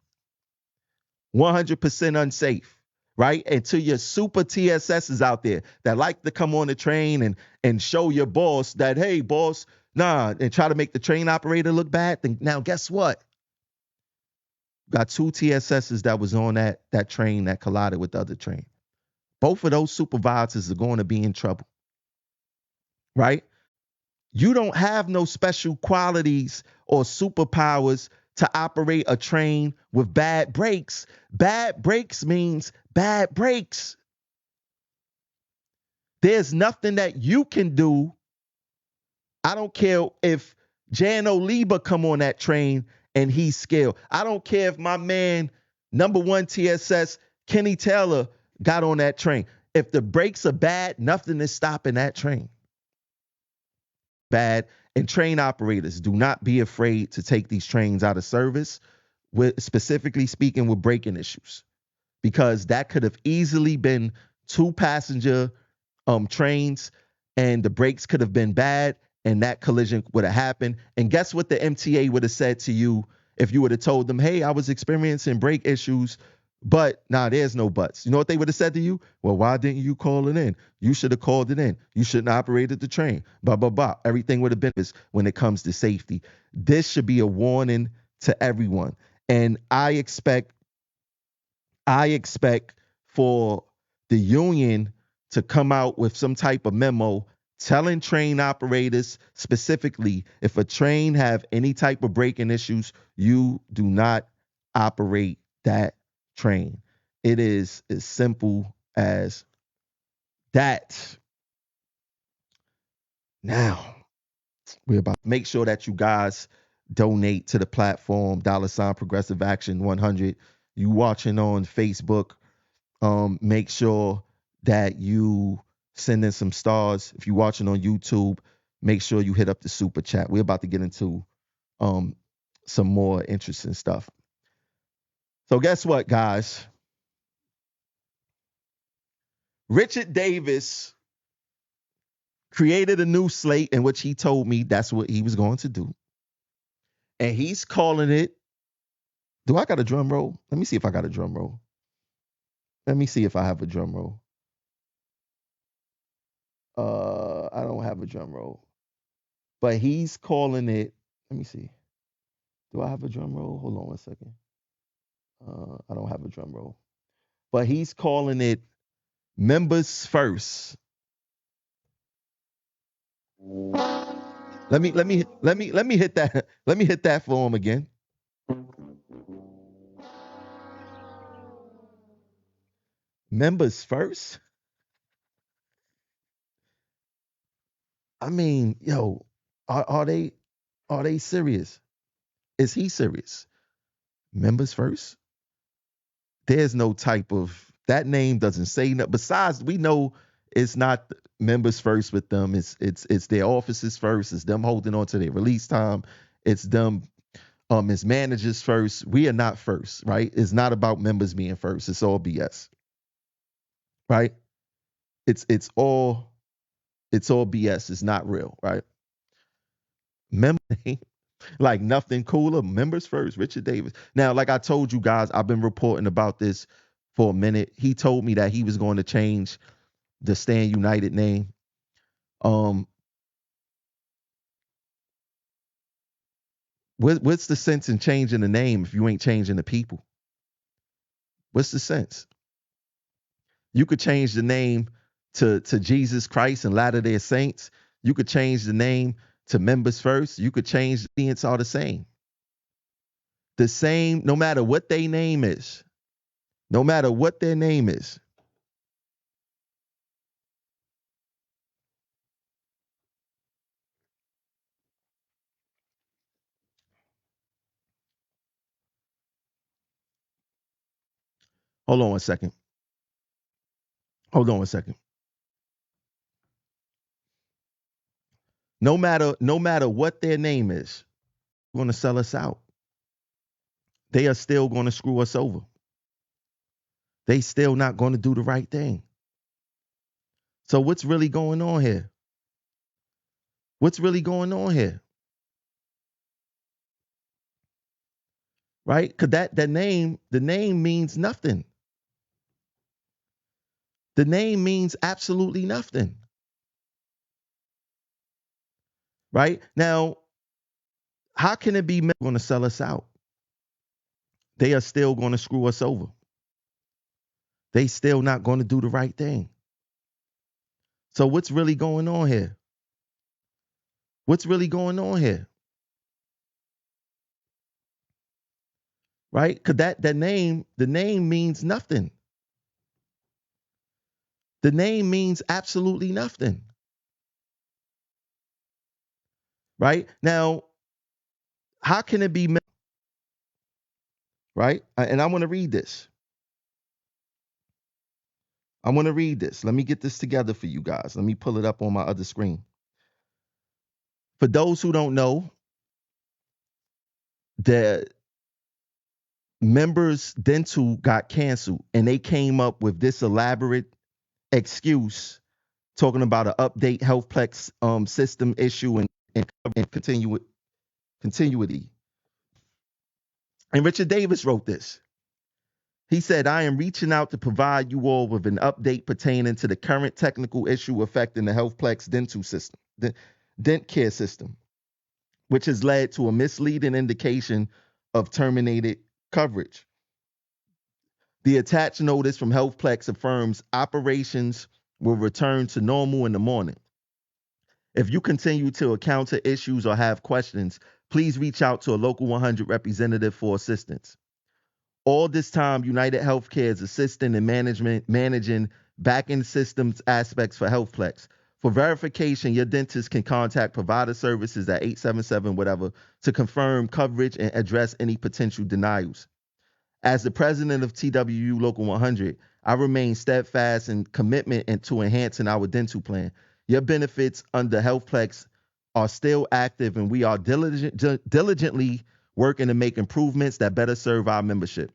100% unsafe. Right? And to your super TSSs out there that like to come on the train and show your boss that, hey, boss, nah, and try to make the train operator look bad, then now guess what? Got two TSSs that was on that train that collided with the other train. Both of those supervisors are going to be in trouble. Right? You don't have no special qualities or superpowers to operate a train with bad brakes. Bad brakes means bad brakes. There's nothing that you can do. I don't care if Jan Oliva come on that train and he's skilled. I don't care if my man, number one TSS, Kenny Taylor, got on that train. If the brakes are bad, nothing is stopping that train. Bad. And train operators, do not be afraid to take these trains out of service, with specifically speaking with braking issues, because that could have easily been 2 passenger trains, and the brakes could have been bad, and that collision would have happened. And guess what the MTA would have said to you if you would have told them, hey, I was experiencing brake issues, but there's no buts. You know what they would have said to you? Well, why didn't you call it in? You should have called it in. You shouldn't have operated the train. Blah, blah, blah. Everything would have been this when it comes to safety. This should be a warning to everyone. And I expect for the union to come out with some type of memo telling train operators specifically, if a train have any type of braking issues, you do not operate that train. It is as simple as that. Now, we're about to make sure that you guys donate to the platform, $ Progressive Action 100. You watching on Facebook, make sure that you send in some stars. If you're watching on YouTube, make sure you hit up the super chat. We're about to get into some more interesting stuff. So guess what, guys? Richard Davis created a new slate in which he told me that's what he was going to do. And he's calling it, do I got a drum roll? Let me see if I got a drum roll. Let me see if I have a drum roll. I don't have a drum roll. But he's calling it, let me see. Do I have a drum roll? Hold on one second. I don't have a drum roll. But he's calling it members first. Let me hit that. Let me hit that for him again. Members first? I mean, yo, are they serious? Is he serious? Members first? There's no type of, that name doesn't say nothing. Besides, we know it's not members first with them. It's their offices first. It's them holding on to their release time. It's them as managers first. We are not first, right? It's not about members being first. It's all BS. Right? It's all BS. It's not real, right? member name, like nothing cooler. Members first, Richard Davis. Now, like I told you guys, I've been reporting about this for a minute. He told me that he was going to change the Stand United name. What's the sense in changing the name if you ain't changing the people? What's the sense? You could change the name to Jesus Christ and Latter-day Saints. You could change the name to Members First. You could change the it's all the same. The same, no matter what their name is. No matter what their name is. Hold on one second. Hold on one second. No matter what their name is, they're going to sell us out. They are still going to screw us over. They still not going to do the right thing. So what's really going on here? What's really going on here? Right? Because the name means nothing. The name means absolutely nothing. Right? Now, how can it be going to sell us out? They are still going to screw us over. They still not going to do the right thing. So what's really going on here? What's really going on here? Right? Because the name means nothing. The name means absolutely nothing. Right? Now, how can it be? Right? And I want to read this. I want to read this. Let me get this together for you guys. Let me pull it up on my other screen. For those who don't know, the Members Dental got canceled, and they came up with this elaborate excuse talking about an update healthplex system issue and continuity. And Richard Davis wrote this. He said, I am reaching out to provide you all with an update pertaining to the current technical issue affecting the healthplex dental system, the dent care system, which has led to a misleading indication of terminated coverage. The attached notice from HealthPlex affirms operations will return to normal in the morning. If you continue to encounter issues or have questions, please reach out to a local 100 representative for assistance. All this time, United Healthcare is assisting in managing back-end systems aspects for HealthPlex. For verification, your dentist can contact provider services at 877 whatever to confirm coverage and address any potential denials. As the president of TWU Local 100, I remain steadfast in commitment to enhancing our dental plan. Your benefits under HealthPlex are still active, and we are diligently working to make improvements that better serve our membership.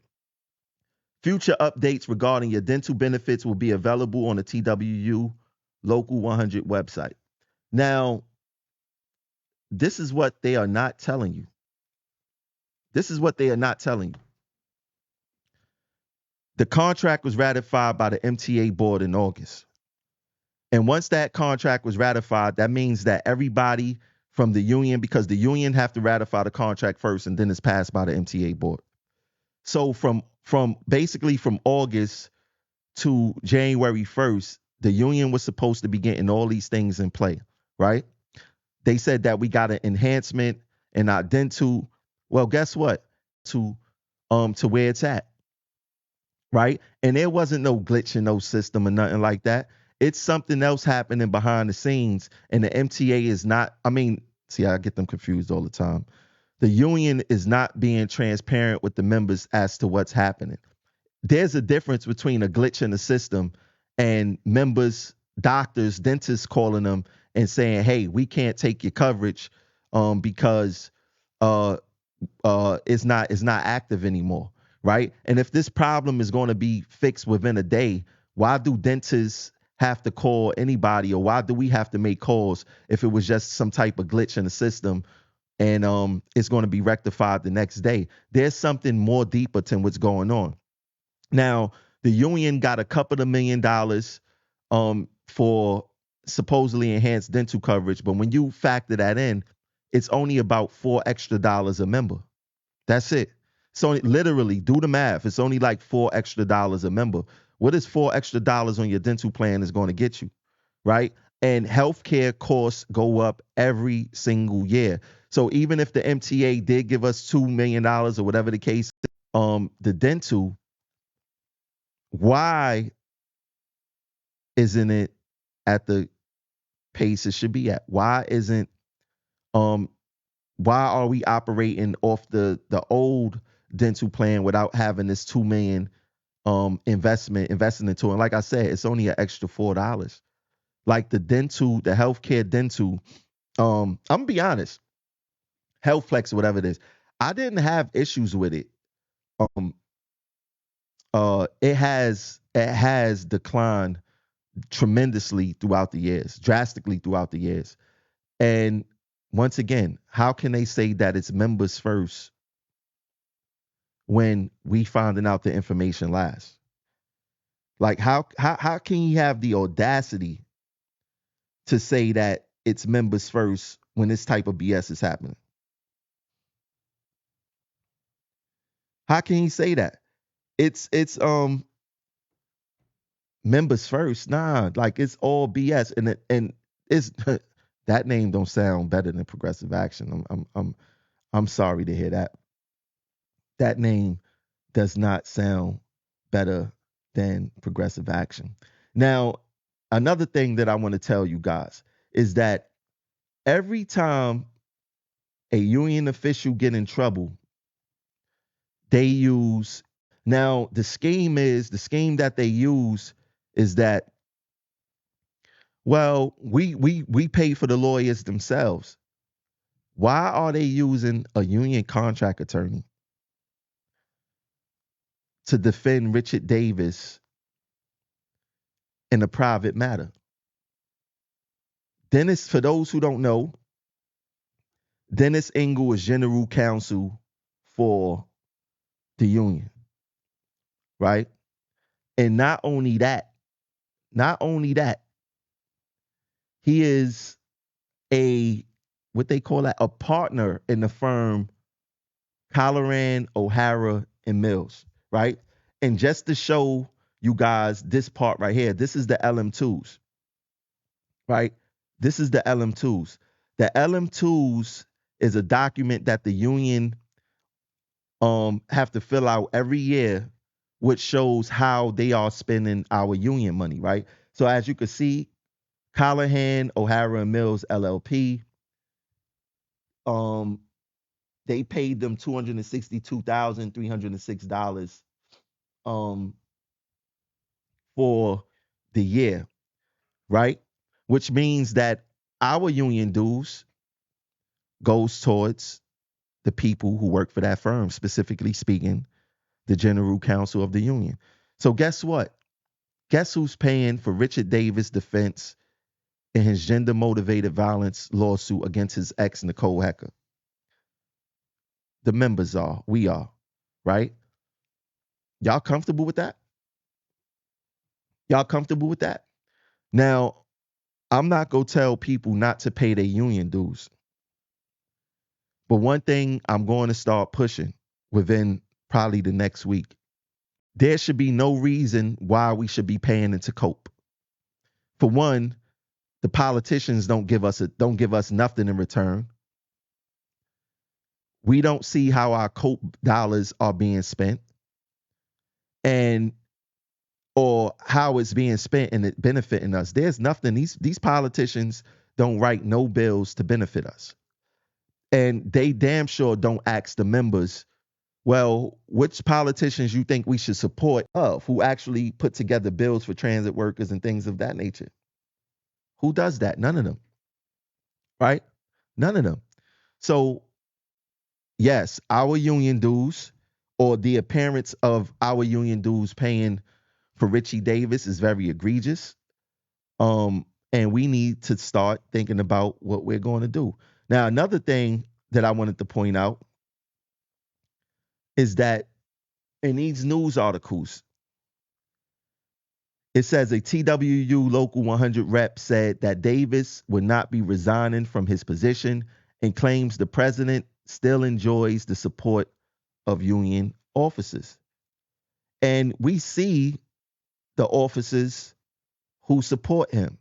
Future updates regarding your dental benefits will be available on the TWU Local 100 website. Now, this is what they are not telling you. This is what they are not telling you. The contract was ratified by the MTA board in August. And once that contract was ratified, that means that everybody from the union, because the union have to ratify the contract first and then it's passed by the MTA board. So from basically from August to January 1st, the union was supposed to be getting all these things in play, right? They said that we got an enhancement in our dental. Well, guess what? To where it's at. Right? And there wasn't no glitch in no system or nothing like that. It's something else happening behind the scenes. And the MTA is not, I get them confused all the time. The union is not being transparent with the members as to what's happening. There's a difference between a glitch in the system and members, doctors, dentists calling them and saying, hey, we can't take your coverage because it's not active anymore. Right? And if this problem is going to be fixed within a day, why do dentists have to call anybody, or why do we have to make calls if it was just some type of glitch in the system and it's going to be rectified the next day. There's something more deeper to what's going on. Now, the union got a couple of $1 million for supposedly enhanced dental coverage, but when you factor that in, it's only about $4 extra a member. That's it. So literally, do the math. It's only like $4 extra a member. What is $4 extra on your dental plan is going to get you, right? And healthcare costs go up every single year. So even if the MTA did give us $2 million or whatever the case, the dental, why isn't it at the pace it should be at? Why isn't why are we operating off the old dental plan without having this 2 million investing into it? And like I said, it's only an extra $4. Like the healthcare dental, I'm gonna be honest, HealthFlex, whatever it is, I didn't have issues with it. It has declined tremendously throughout the years, drastically throughout the years. And once again, how can they say that it's members first when we finding out the information last? Like how can you have the audacity to say that it's members first when this type of BS is happening? How can he say that? It's members first. Nah, like it's all BS, and it's that name don't sound better than Progressive Action. I'm sorry to hear that. That name does not sound better than Progressive Action. Now, another thing that I want to tell you guys is that every time a union official get in trouble, they use now the scheme that they use is that, well, we pay for the lawyers themselves. Why are they using a union contract attorney to defend Richard Davis in a private matter? Dennis, for those who don't know, Dennis Engel is general counsel for the union, right? And not only that, he is what they call a partner in the firm Colloran, O'Hara, and Mills, right? And just to show you guys this part right here, this is the LM2s, right? This is the LM2s. The LM2s is a document that the union have to fill out every year, which shows how they are spending our union money, right? So as you can see, Callahan, O'Hara, and Mills LLP, they paid them $262,306 for the year, right? Which means that our union dues goes towards the people who work for that firm, specifically speaking, the general counsel of the union. So guess what? Guess who's paying for Richard Davis' defense in his gender-motivated violence lawsuit against his ex, Nicole Hecker? The members are. We are. Right? Y'all comfortable with that? Y'all comfortable with that? Now, I'm not going to tell people not to pay their union dues. But one thing I'm going to start pushing within probably the next week, there should be no reason why we should be paying into COPE. For one, the politicians don't give us nothing in return. We don't see how our COPE dollars are being spent or how it's being spent and it benefiting us. There's nothing. These politicians don't write no bills to benefit us. And they damn sure don't ask the members, well, which politicians you think we should support who actually put together bills for transit workers and things of that nature. Who does that? None of them. Right? None of them. So, yes, our union dues or the appearance of our union dues paying for Richie Davis is very egregious. And we need to start thinking about what we're going to do. Now, another thing that I wanted to point out is that in these news articles, it says a TWU Local 100 rep said that Davis would not be resigning from his position and claims the president still enjoys the support of union officers. And we see the officers who support him.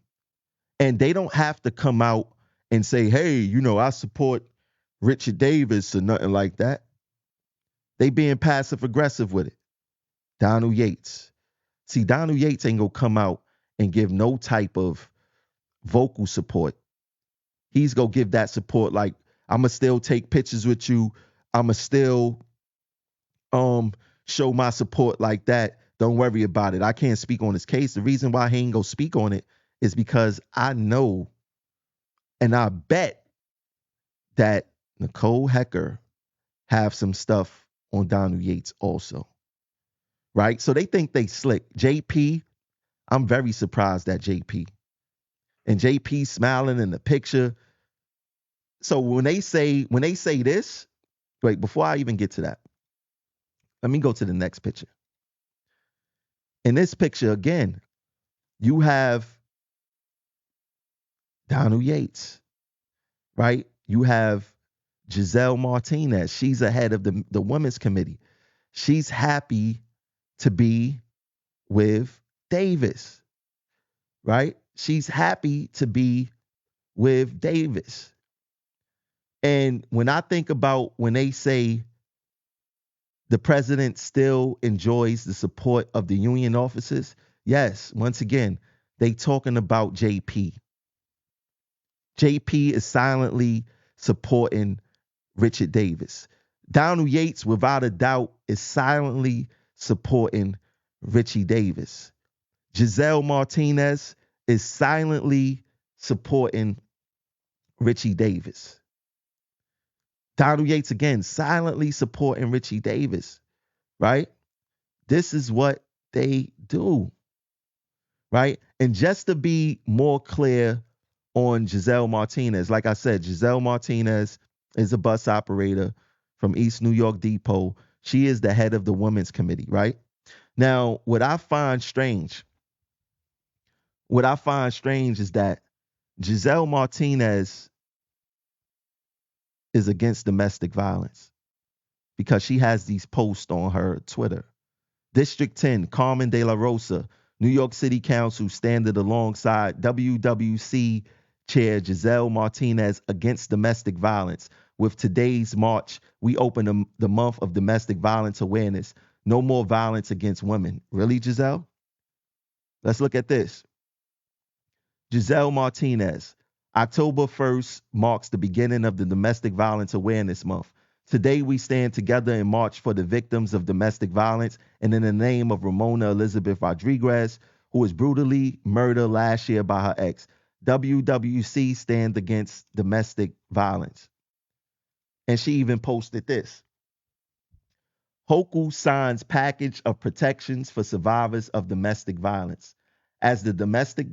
And they don't have to come out and say, hey, I support Richard Davis or nothing like that. They being passive aggressive with it. Donald Yates. See, Donald Yates ain't gonna come out and give no type of vocal support. He's gonna give that support like, I'ma still take pictures with you. I'ma still show my support like that. Don't worry about it. I can't speak on his case. The reason why he ain't gonna speak on it is because I know and I bet that Nicole Hecker have some stuff on Donald Yates also. Right? So they think they slick. JP, I'm very surprised at JP. And JP smiling in the picture. So when they say this, wait, before I even get to that, let me go to the next picture. In this picture, again, you have Donald Yates, right? You have Giselle Martinez. She's ahead of the women's committee. She's happy to be with Davis, right? She's happy to be with Davis. And when I think about when they say the president still enjoys the support of the union officers, yes, once again, they talking about JP. JP is silently supporting Richard Davis. Donald Yates, without a doubt, is silently supporting Richie Davis. Giselle Martinez is silently supporting Richie Davis. Donald Yates, again, silently supporting Richie Davis, right? This is what they do, right? And just to be more clear on Giselle Martinez, like I said, Giselle Martinez is a bus operator from East New York Depot. She is the head of the women's committee, right? Now, what I find strange is that Giselle Martinez is against domestic violence because she has these posts on her Twitter. District 10, Carmen De La Rosa, New York City Council standing alongside WWC Chair Giselle Martinez against domestic violence. With today's march, we open the month of domestic violence awareness. No more violence against women. Really, Giselle? Let's look at this. Giselle Martinez, October 1st marks the beginning of the Domestic Violence Awareness Month. Today, we stand together in march for the victims of domestic violence and in the name of Ramona Elizabeth Rodriguez, who was brutally murdered last year by her ex. WWC stand against domestic violence. And she even posted this. Hochul signs package of protections for survivors of domestic violence. As the Domestic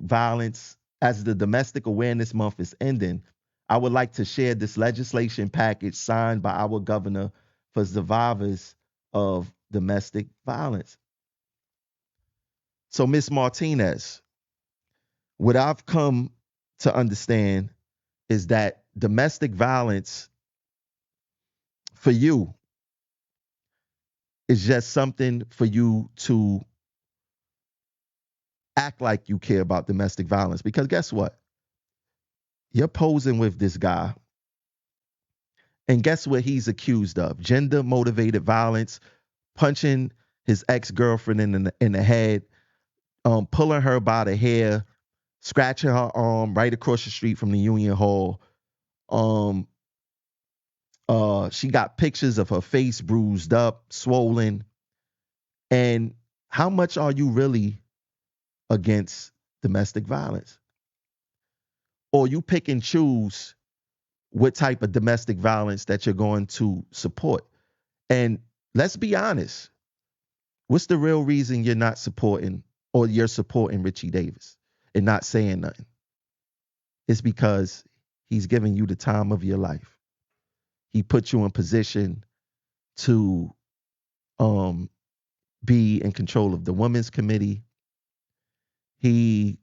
Awareness Month is ending, I would like to share this legislation package signed by our governor for survivors of domestic violence. So, Ms. Martinez, what I've come to understand is that domestic violence for you is just something for you to act like you care about domestic violence. Because guess what? You're posing with this guy. And guess what he's accused of? Gender motivated violence, punching his ex-girlfriend in the head, pulling her by the hair, scratching her arm right across the street from the Union Hall. She got pictures of her face bruised up, swollen. And how much are you really against domestic violence? Or you pick and choose what type of domestic violence that you're going to support? And let's be honest, what's the real reason you're not supporting or you're supporting Richie Davis and not saying nothing? It's because he's giving you the time of your life. He put you in position to be in control of the women's committee. He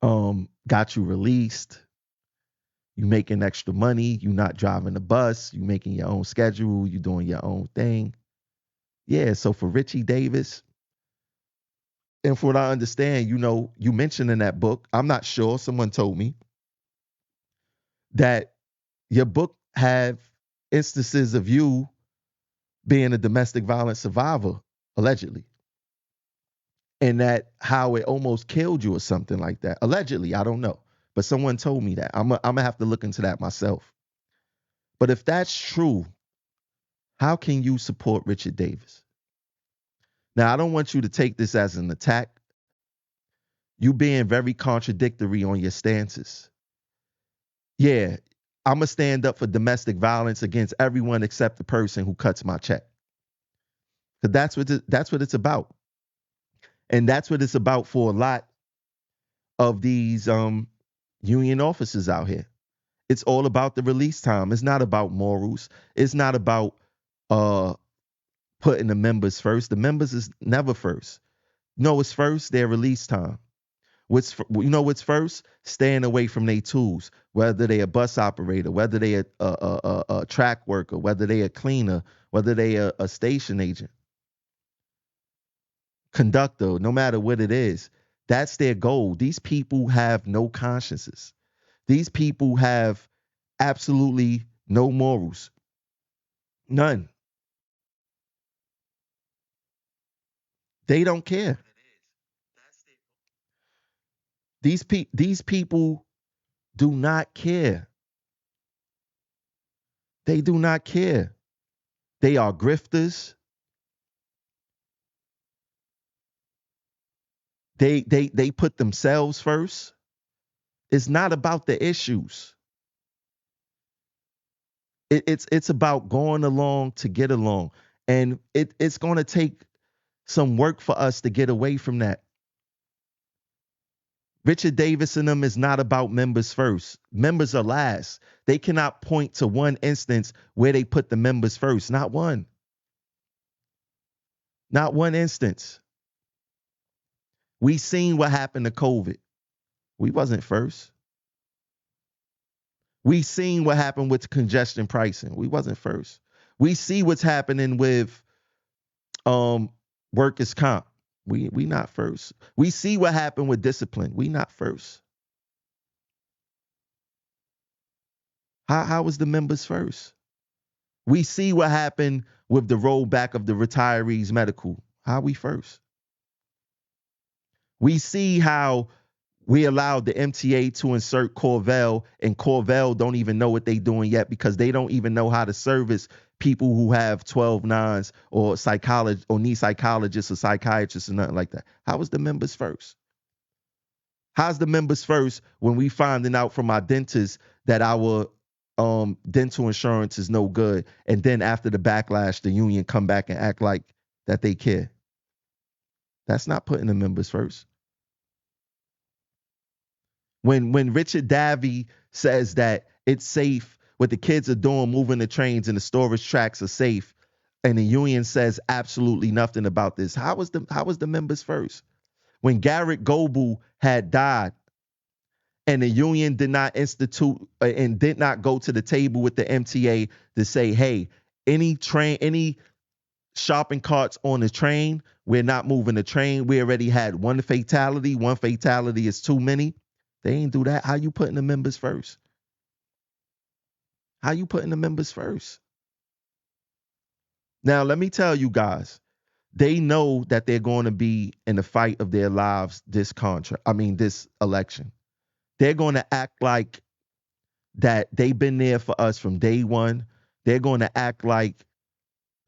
got you released. You making extra money. You not driving the bus. You making your own schedule. You doing your own thing. Yeah, so for Richie Davis, and from what I understand, you mentioned in that book, I'm not sure, someone told me, that your book have instances of you being a domestic violence survivor, allegedly. And that how it almost killed you or something like that. Allegedly, I don't know. But someone told me that. I'm gonna have to look into that myself. But if that's true, how can you support Richard Davis? Now, I don't want you to take this as an attack. You being very contradictory on your stances. Yeah, I'm going to stand up for domestic violence against everyone except the person who cuts my check. Because that's what it's about. And that's what it's about for a lot of these union officers out here. It's all about the release time. It's not about morals. It's not about putting the members first. The members is never first. No, it's first their release time. What's first? Staying away from their tools, whether they a bus operator, whether they a track worker, whether they a cleaner, whether they a station agent, conductor, no matter what it is. That's their goal. These people have no consciences. These people have absolutely no morals. None. They don't care. These people do not care. They do not care. They are grifters. They put themselves first. It's not about the issues. It's about going along to get along. And it's going to take some work for us to get away from that. Richard Davis and them is not about members first. Members are last. They cannot point to one instance where they put the members first. Not one. Not one instance. We seen what happened to COVID. We wasn't first. We seen what happened with congestion pricing. We wasn't first. We see what's happening with workers' comp. We not first. We see what happened with discipline. We not first. How was the members first? We see what happened with the rollback of the retirees medical. How we first? We see how we allowed the MTA to insert Corvell, and Corvell don't even know what they're doing yet because they don't even know how to service people who have 12-9s or psychologists or need psychologists or psychiatrists or nothing like that. How was the members first? How's the members first when we finding out from our dentists that our dental insurance is no good, and then after the backlash, the union come back and act like that they care? That's not putting the members first. When Richard Davey says that it's safe, what the kids are doing, moving the trains and the storage tracks are safe, and the union says absolutely nothing about this, how was the members first? When Garrett Goebel had died and the union did not institute and did not go to the table with the MTA to say, hey, any shopping carts on the train, we're not moving the train. We already had one fatality. One fatality is too many. They ain't do that. How you putting the members first? How you putting the members first? Now, let me tell you guys, they know that they're going to be in the fight of their lives this election. They're going to act like that they've been there for us from day one. They're going to act like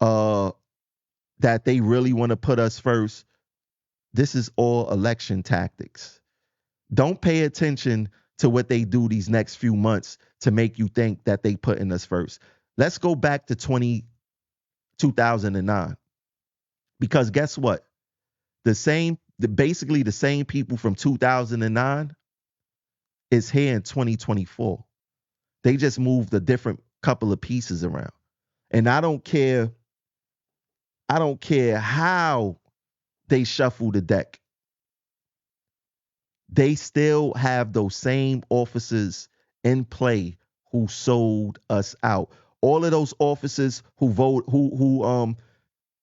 that they really want to put us first. This is all election tactics. Don't pay attention to what they do these next few months to make you think that they putting us first. Let's go back to 2009. Because guess what? Basically the same people from 2009 is here in 2024. They just moved a different couple of pieces around. And I don't care how they shuffle the deck. They still have those same officers in play who sold us out. All of those officers who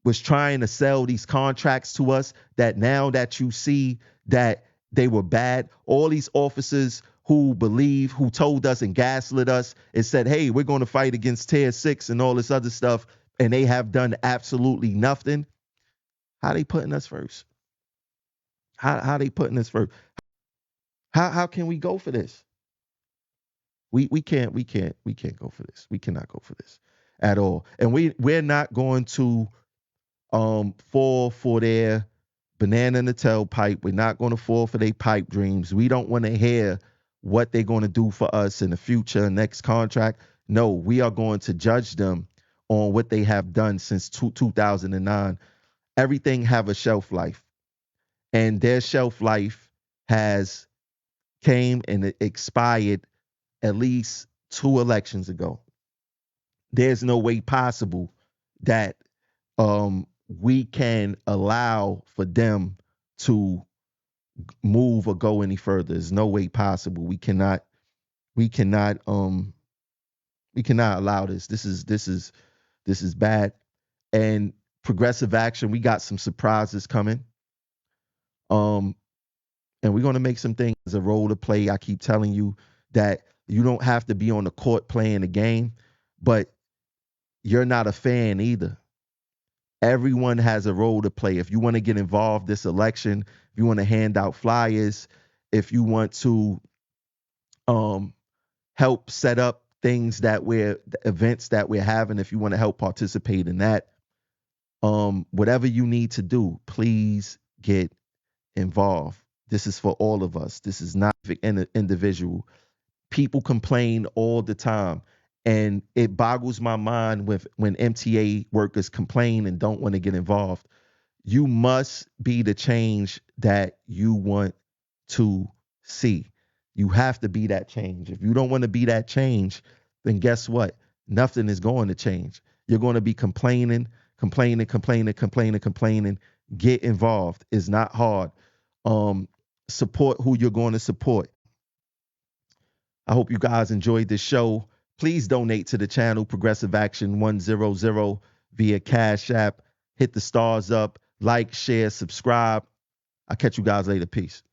was trying to sell these contracts to us, that now that you see that they were bad, all these officers who told us and gaslit us and said, hey, we're going to fight against Tier 6 and all this other stuff, and they have done absolutely nothing. How they putting us first? How they putting us first? How can we go for this? We can't go for this. We cannot go for this at all. And we're not going to fall for their banana in the tailpipe. We're not going to fall for their pipe dreams. We don't want to hear what they're going to do for us in the future, next contract. No, we are going to judge them on what they have done since 2009. Everything have a shelf life, and their shelf life has came and it expired at least 2 elections ago. There's no way possible that we can allow for them to move or go any further. There's no way possible. We cannot allow this. This is bad. And progressive action, we got some surprises coming. And we're going to make some things a role to play. I keep telling you that you don't have to be on the court playing the game, but you're not a fan either. Everyone has a role to play. If you want to get involved this election, if you want to hand out flyers, if you want to help set up events that we're having, if you want to help participate in that, whatever you need to do, please get involved. This is for all of us. This is not an individual. People complain all the time, and it boggles my mind when MTA workers complain and don't want to get involved. You must be the change that you want to see. You have to be that change. If you don't want to be that change, then guess what? Nothing is going to change. You're going to be complaining. Get involved. It's not hard. Support who you're going to support. I hope you guys enjoyed this show. Please donate to the channel, Progressive Action 100 via Cash App. Hit the stars up, like, share, subscribe. I'll catch you guys later. Peace.